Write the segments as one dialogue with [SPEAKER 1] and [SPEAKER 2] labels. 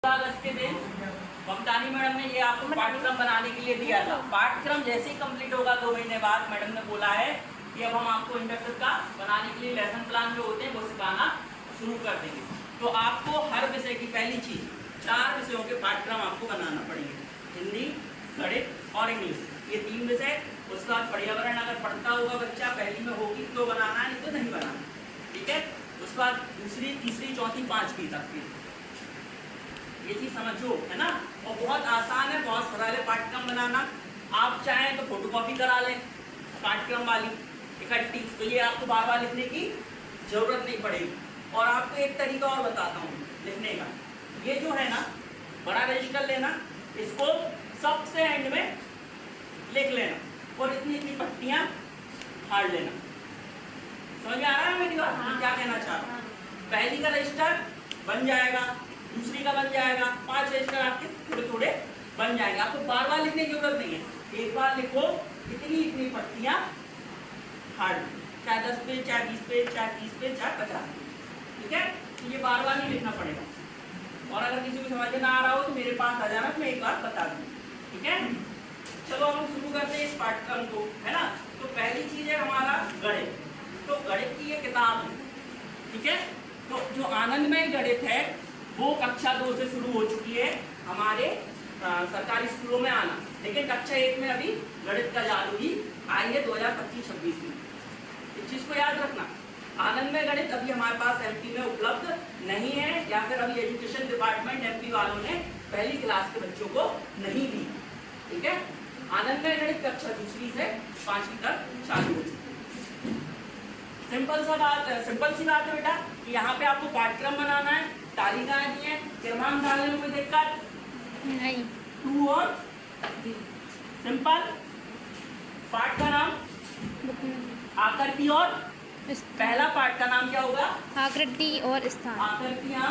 [SPEAKER 1] अगस्त के दिन ममतानी मैडम ने ये आपको पाठ्यक्रम बनाने के लिए दिया था। पाठ्यक्रम जैसे ही कंप्लीट होगा 2 महीने बाद मैडम ने बोला है कि अब हम आपको इंडक्टर का बनाने के लिए लेसन प्लान जो होते हैं वो सिखाना शुरू कर देंगे। तो आपको हर विषय की पहली चीज 4 विषयों के पाठ्यक्रम आपको बनाना पड़ेंगे, हिंदी, गणित और इंग्लिश, ये 3 विषय। उसके बाद पर्यावरण अगर पढ़ता होगा बच्चा पहली में होगी तो बनाना, नहीं तो नहीं बनाना, ठीक है। उसके बाद दूसरी, तीसरी, चौथी, 5वीं तक की ये चीज समझो, है ना। और बहुत आसान है, बहुत सरल है पाठ्यक्रम बनाना। आप चाहें तो फोटोकॉपी करा लें पाठ्यक्रम वाली इकट्ठी, तो ये आपको बार बार लिखने की जरूरत नहीं पड़ेगी। और आपको एक तरीका और बताता हूँ लिखने का। ये जो है ना, बड़ा रजिस्टर लेना, इसको सबसे एंड में लिख लेना और इतनी इतनी पट्टियां फाड़ लेना। समझ में आ रहा है मेरी बात? क्या कहना चाह रहा हूँ? पहली का रजिस्टर बन जाएगा, दूसरी का बन जाएगा, 5 रजिस्टर आपके थोड़े थोड़े बन जाएंगे। आपको बार बार लिखने की जरूरत नहीं है, एक बार लिखो, इतनी इतनी पट्टियां फाड़ लो, चाहे 10 पेज, चाहे 20 पेज, चाहे 30 पेज, चाहे 50 पेज, ठीक है। तो ये बार बार नहीं लिखना पड़ेगा। और अगर किसी को समझ में ना आ रहा हो तो मेरे पास आ जाना, तो मैं एक बार बता दूँ, ठीक है। चलो हम शुरू करते हैं इस पाठ्यक्रम को, है ना। तो पहली चीज है हमारा गणित। तो गणित की ये किताब है, ठीक है। तो जो आनंदमय गणित है वो कक्षा 2 से शुरू हो चुकी है हमारे सरकारी स्कूलों में आना, लेकिन कक्षा 1 में अभी गणित का चालू ही आई है 2025-26 में। इस चीज को याद रखना, आनंदमय गणित अभी हमारे पास एमपी में उपलब्ध नहीं है, या फिर अभी एजुकेशन डिपार्टमेंट एमपी वालों ने पहली क्लास के बच्चों को नहीं दी, ठीक है। आनंदमय गणित कक्षा 2 से 5वीं तक चालू हो चुकी है। सिंपल सी बात है बेटा कि यहाँ पे आपको पाठ्यक्रम बनाना है, तालिकाएं दी है, क्रमांक डालने में कोई दिक्कत
[SPEAKER 2] नहीं।
[SPEAKER 1] 2 और सिंपल। पाठ का नाम आकृति और पहला पाठ का नाम क्या होगा?
[SPEAKER 2] आकृति और स्थान।
[SPEAKER 1] आकृतियां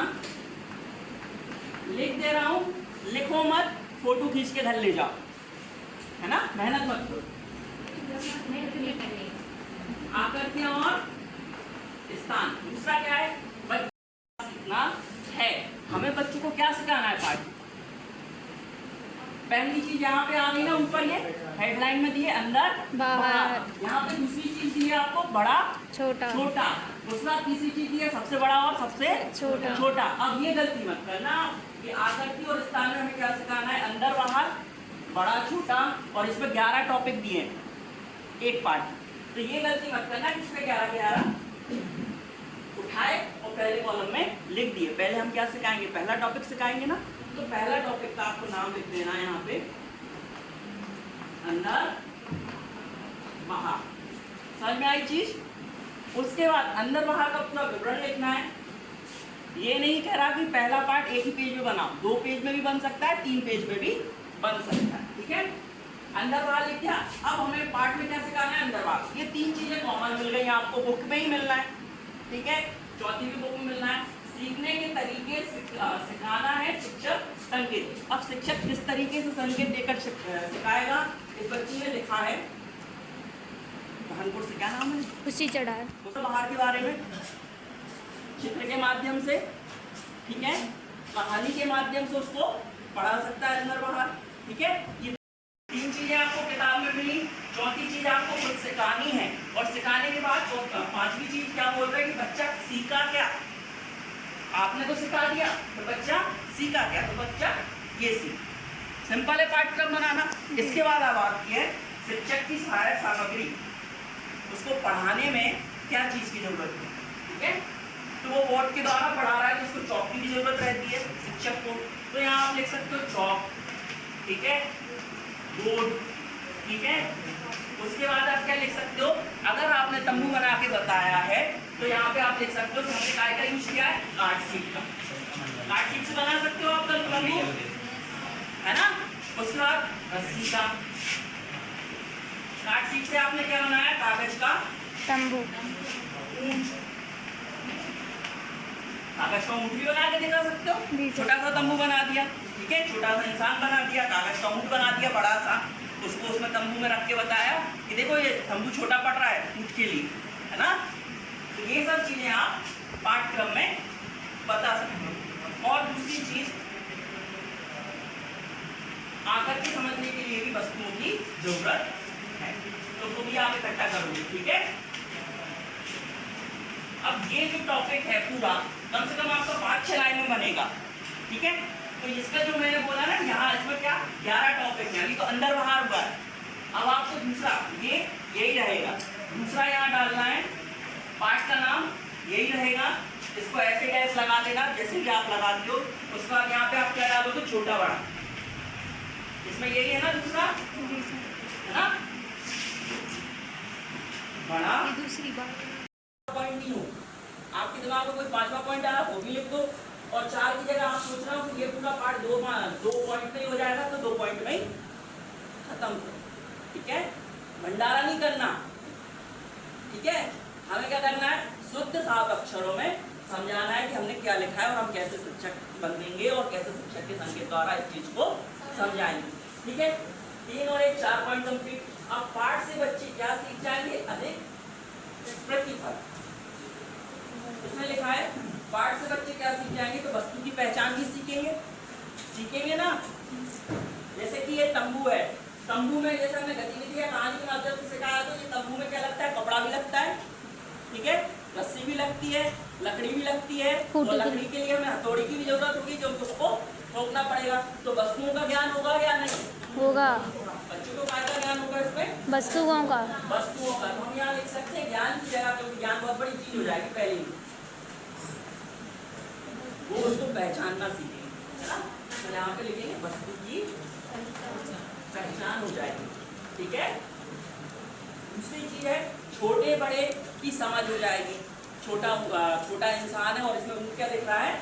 [SPEAKER 1] लिख दे रहा हूँ, लिखो मत, फोटो खींच के घर ले जाओ, है ना, मेहनत मत करो। आकृतियां और स्थान। दूसरा क्या है? बच्चा सीखना है। हमें बच्चों को क्या सिखाना है पाठ? पहली चीज यहाँ पे आ गई ना, ऊपर ये हेडलाइन में दी है, अंदर बाहर। यहाँ पे दूसरी चीज दी है आपको, बड़ा छोटा छोटा। दूसरा तीसरी चीज दी है, सबसे बड़ा और सबसे छोटा छोटा। अब ये गलती मत करना कि आकृति और स्थान में हमें क्या सिखाना है? अंदर बाहर, बड़ा छोटा, और इसमें 11 टॉपिक दिए हैं एक पाठ। तो ये गलती मत करना कि इसमें 11 उठाए और पहले कॉलम में लिख दिए। पहले हम क्या सिखाएंगे? पहला टॉपिक सिखाएंगे ना। तो पहला टॉपिक का आपको नाम लिख देना है यहाँ पे, अंदर बाहर। समझ में आई चीज? उसके बाद अंदर बाहर का पूरा विवरण लिखना है। ये नहीं कह रहा कि पहला पार्ट एक ही पेज में बनाओ, 2 पेज में भी बन सकता है, 3 पेज में भी बन सकता है, ठीक है। अंदर बाहर लिख दिया। अब हमें पार्ट में क्या सिखाना है? अंदर बाहर। ये 3 चीजें कॉमन मिल गई आपको, बुक में ही मिलना है, ठीक है। चौथी भी बुक में मिलना है। सीखने के तरीके सिखाना है शिक्षक संकेत। अब शिक्षक किस तरीके से संकेत देकर सिखाएगा? इस बच्ची ने लिखा है, भानपुर से, क्या नाम है?
[SPEAKER 2] खुशी चढ़ाए।
[SPEAKER 1] तो बाहर के बारे में चित्र के माध्यम से, ठीक है, कहानी के माध्यम से उसको पढ़ा सकता है अंदर बाहर, ठीक है। ये 3 चीजें आपको किताब में मिली। चौथी चीज आपको खुद सिखानी है, और सिखाने के बाद 5वीं चीज क्या बोल रहे हैं कि बच्चा सीखा क्या? आपने तो सिखा दिया, तो बच्चा सीखा क्या? तो बच्चा ये सीख। सिंपल है पाठ्यक्रम बनाना। इसके बाद अब आती है शिक्षक की सहायक सामग्री। उसको पढ़ाने में क्या चीज की जरूरत है, ठीक है। तो वो बोर्ड के द्वारा पढ़ा रहा है तो उसको चौक की भी जरूरत रहती है शिक्षक को। तो यहाँ आप लिख सकते हो चौक, ठीक है, बोर्ड, ठीक है। उसके बाद आप क्या लिख सकते हो? अगर आपने तंबू बना के बताया है तो यहाँ पे आप लिख सकते हो कि हमने काय का यूज किया है? कार्ड शीट का। कार्ड शीट से बना सकते हो आप तंबू, है ना। उसके बाद रस्सी का। कार्ड शीट से आपने क्या बनाया? कागज का
[SPEAKER 2] तंबू।
[SPEAKER 1] कागज का ऊँट भी बना के दिखा सकते हो। छोटा सा तंबू बना दिया, ठीक है, छोटा सा इंसान बना दिया, कागज का ऊँट बना दिया बड़ा सा, उसको उसमें तंबू में रख के बताया कि देखो ये तंबू छोटा पड़ रहा है ऊँट के लिए, है ना। तो ये सब चीजें आप पाठ्यक्रम में बता सकते हो। और दूसरी चीज वस्तुओं की जरूरत है, तो वो भी आप इकट्ठा करोगे। ठीक है, अब ये जो टॉपिक है पूरा कम से कम आपका 5-6 लाइन में बनेगा। ठीक है, तो इसका जो मैंने बोला ना यहाँ इसमें क्या 11 टॉपिक है, अभी तो अंदर बाहर हुआ है। अब आपको दूसरा ये यही रहेगा, दूसरा यहाँ डालना है, पार्ट का नाम यही रहेगा, इसको ऐसे डैश लगा देना जैसे कि आप लगा दियो। उसके बाद यहाँ पे आप क्या डालोगे, छोटा बड़ा, इसमें यही है ना दूसरा, है ना, बड़ा
[SPEAKER 2] दूसरी बात
[SPEAKER 1] पॉइंट नहीं हो, आपके दिमाग में कोई 5वां पॉइंट आया वो भी लिख दो, और 4 की जगह आप सोच रहे हो कि ये पूरा पार्ट 2 पॉइंट में ही हो जाएगा तो 2 पॉइंट में ही खत्म करो। ठीक है, भंडारा नहीं करना। ठीक है, हमें क्या करना है, शुद्ध साफ अक्षरों में समझाना है कि हमने क्या लिखा है और हम कैसे शिक्षक बनेंगे और कैसे शिक्षक के संकेत द्वारा इस चीज को समझाएंगे। ठीक है, 3 और 1 4 पॉइंट कंप्लीट। अब पाठ से बच्चे क्या सीख जाएंगे, अधिक प्रतिफल। इसमें लिखा है पाठ से बच्चे क्या सीख जाएंगे, तो वस्तु की पहचान भी सीखेंगे ना। जैसे कि ये तंबू है, तंबू में जैसे हमने गतिविधि या कहानी के माध्यम से सिखाया, तो ये तंबू में क्या लगता है, कपड़ा भी लगता है। ठीक है, रस्सी भी लगती है, लकड़ी भी लगती है, और लकड़ी के लिए हमें हथौड़ी की भी जरूरत होगी जो उसको ठोकना पड़ेगा। तो वस्तुओं का ज्ञान होगा या नहीं
[SPEAKER 2] होगा,
[SPEAKER 1] बच्चों को क्या ज्ञान होगा इसमें,
[SPEAKER 2] वस्तुओं का।
[SPEAKER 1] वस्तुओं का। तो हम यहाँ लिख सकते हैं ज्ञान की जगह, क्योंकि ज्ञान बहुत बड़ी चीज हो जाएगी, पहले ही वो उसको पहचानना सीखेंगे, है ना। तो यहाँ पे लिखेंगे वस्तु की पहचान हो जाएगी। ठीक है, दूसरी चीज है छोटे बड़े की समझ हो जाएगी। छोटा इंसान है और इसमें ऊँट क्या दिख रहा है,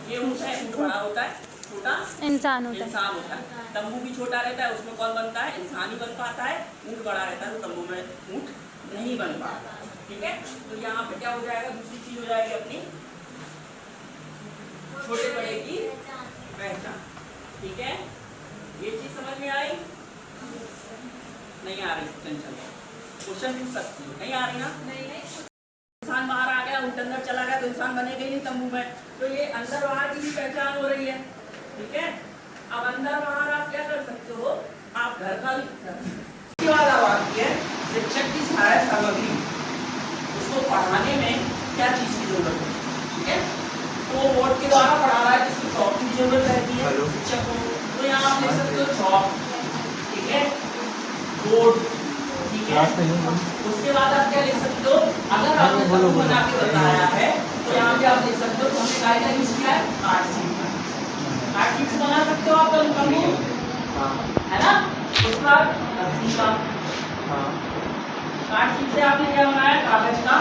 [SPEAKER 1] ये ऊँट है, ऊँट बड़ा होता है, छोटा
[SPEAKER 2] इंसान होता है।
[SPEAKER 1] तंबू भी छोटा रहता है, उसमें कौन बनता है, इंसान ही बन पाता है। ऊँट बड़ा रहता है तो तंबू में ऊँट नहीं बन पाता। ठीक है, तो यहाँ पे क्या हो जाएगा, दूसरी चीज हो जाएगी अपनी छोटे बड़े की पहचान। ठीक है, ये चीज समझ में आई, नहीं आ रही, चंचल क्वेश्चन पूछ सकती हो, नहीं आ रही ना। इंसान बाहर आ गया, ऊँट अंदर चला गया तो इंसान बनेगा ही नहीं तंबू में, तो ये अंदर बाहर की भी पहचान हो रही है। ठीक है, अब अंदर बाहर आप क्या कर सकते हो, आप घर का भी वाला वाक्य है, शिक्षक की सहायक सामग्री, उसको पढ़ाने में क्या चीज की जरूरत है। ठीक है, तो बोर्ड के द्वारा पढ़ा रहा है जिसको चौक की जरूरत रहती है शिक्षक को, तो यहाँ आप लिख सकते हो चौक। ठीक है, बोर्ड। ठीक है, उसके बाद आप क्या लिख सकते हो, अगर आपने तंबू बना के बताया है तो यहाँ पे आप लिख सकते हो, तो हमने गाइड यूज किया है कार्ड शीट से बना सकते हो आप तंबू, है ना। उसके बाद कार्ड शीट से आपने क्या बनाया, कागज का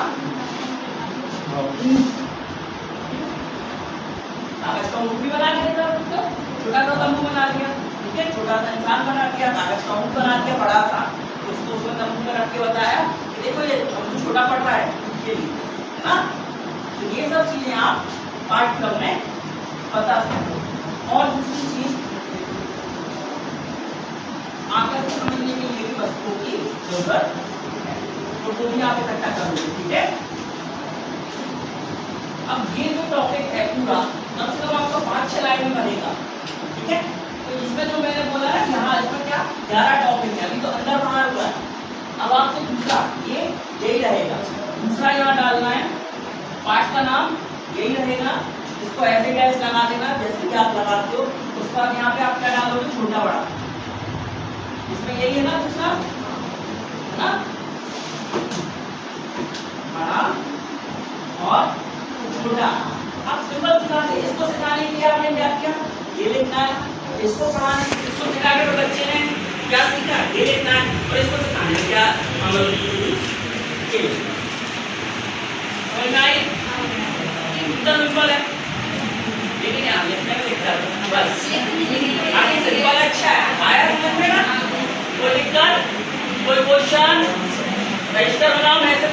[SPEAKER 1] ऊँट भी बना के देता है, छोटा सा तंबू बना दिया। ठीक है, छोटा सा इंसान बना दिया, कागज का ऊँट बना दिया बड़ा सा, उसको उसमें तंबू में रख के बताया कि देखो ये तंबू छोटा पड़ रहा है ये लिए, है ना। तो ये सब चीजें आप पाठ्यक्रम में बता सकते हो। और दूसरी चीज आकर के समझने के लिए भी वस्तुओं की जरूरत है, तो वो भी आप इकट्ठा करोगे। ठीक है, अब ये जो टॉपिक है पूरा कम से कम आपको 5-6 लाइन में बनेगा। ठीक है, तो इसमें जो मैंने बोला है यहाँ इसमें क्या 11 टॉपिक है, अभी तो अंदर बाहर हुआ है। अब आपको दूसरा ये यही रहेगा, दूसरा यहाँ डालना है, पाठ का नाम यही रहेगा, इसको ऐसे डैश लगा देना जैसे कि आप लगाते हो। उसके बाद यहाँ पे आप क्या डालोगे, छोटा बड़ा, इसमें यही है ना दूसरा, है ना, बड़ा और छोटा। आप सिंपल सिखाते, इसको सिखाने के लिए आपने क्या किया, ये लिखना है, इसको पढ़ाने इसको सिखाने के बच्चे ने क्या सीखा, ये लिखना है, और इसको सिखाने में क्या अमल ये सिंपल है, लेकिन यहाँ लिखने में लिखता है बस आगे सिंपल अच्छा है, आया समझ में ना। कोई दिक्कत, कोई क्वेश्चन, रजिस्टर बनाओ, मैं ऐसे